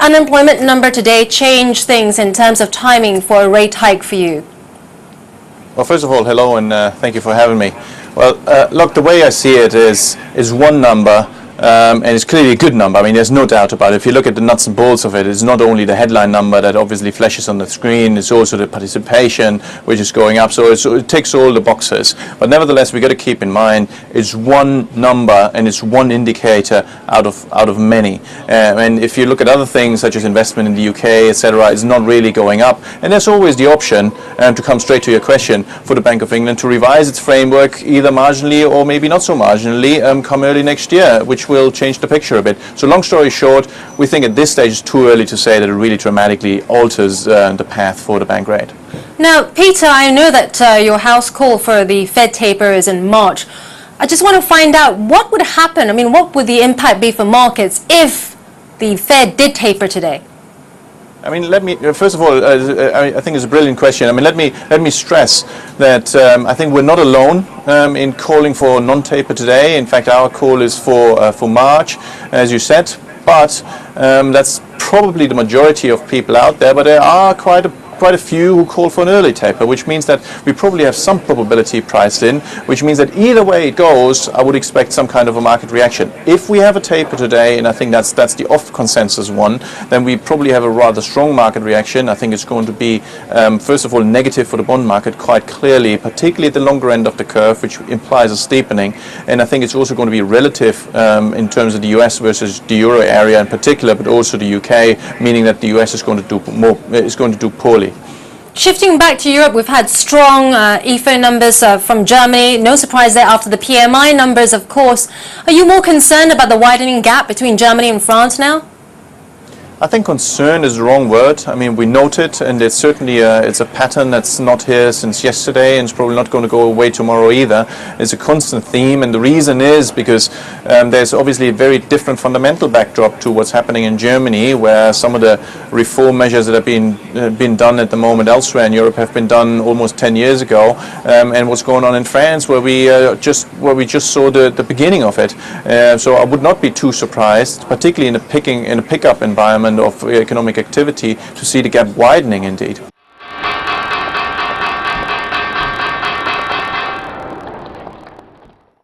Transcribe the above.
unemployment number today change things in terms of timing for a rate hike for you? Well, first of all, hello, and thank you for having me. Well, look, the way I see it is one number, and it's clearly a good number. I mean, there's no doubt about it. If you look at the nuts and bolts of it, it's not only the headline number that obviously flashes on the screen, it's also the participation, which is going up. So it ticks all the boxes. But nevertheless, we've got to keep in mind it's one number and it's one indicator out of many. And if you look at other things such as investment in the UK, etc., it's not really going up. And there's always the option, to come straight to your question, for the Bank of England to revise its framework either marginally or maybe not so marginally come early next year, which will change the picture a bit. So long story short, we think at this stage it's too early to say that it really dramatically alters the path for the bank rate. Now, Peter, I know that your house call for the Fed taper is in March. I just want to find out what would happen. I mean, what would the impact be for markets if the Fed did taper today? I mean, let me first of all, I think it's a brilliant question. I mean, let me stress that I think we're not alone in calling for non-taper today. In fact, our call is for March, as you said. But that's probably the majority of people out there. But there are quite a few who call for an early taper, which means that we probably have some probability priced in, which means that either way it goes, I would expect some kind of a market reaction. If we have a taper today, and I think that's the off consensus one, then we probably have a rather strong market reaction. I think it's going to be, first of all, negative for the bond market quite clearly, particularly at the longer end of the curve, which implies a steepening. And I think it's also going to be relative in terms of the US versus the euro area in particular, but also the UK, meaning that the US is going to do poorly. Shifting back to Europe, we've had strong IFO numbers from Germany. No surprise there after the PMI numbers, of course. Are you more concerned about the widening gap between Germany and France now? I think concern is the wrong word. I mean, we note it, and it's certainly it's a pattern that's not here since yesterday, and it's probably not going to go away tomorrow either. It's a constant theme, and the reason is because there's obviously a very different fundamental backdrop to what's happening in Germany, where some of the reform measures that have been done at the moment elsewhere in Europe have been done almost 10 years ago, and what's going on in France, where we just saw the beginning of it. So I would not be too surprised, particularly in a pickup environment of economic activity, to see the gap widening indeed.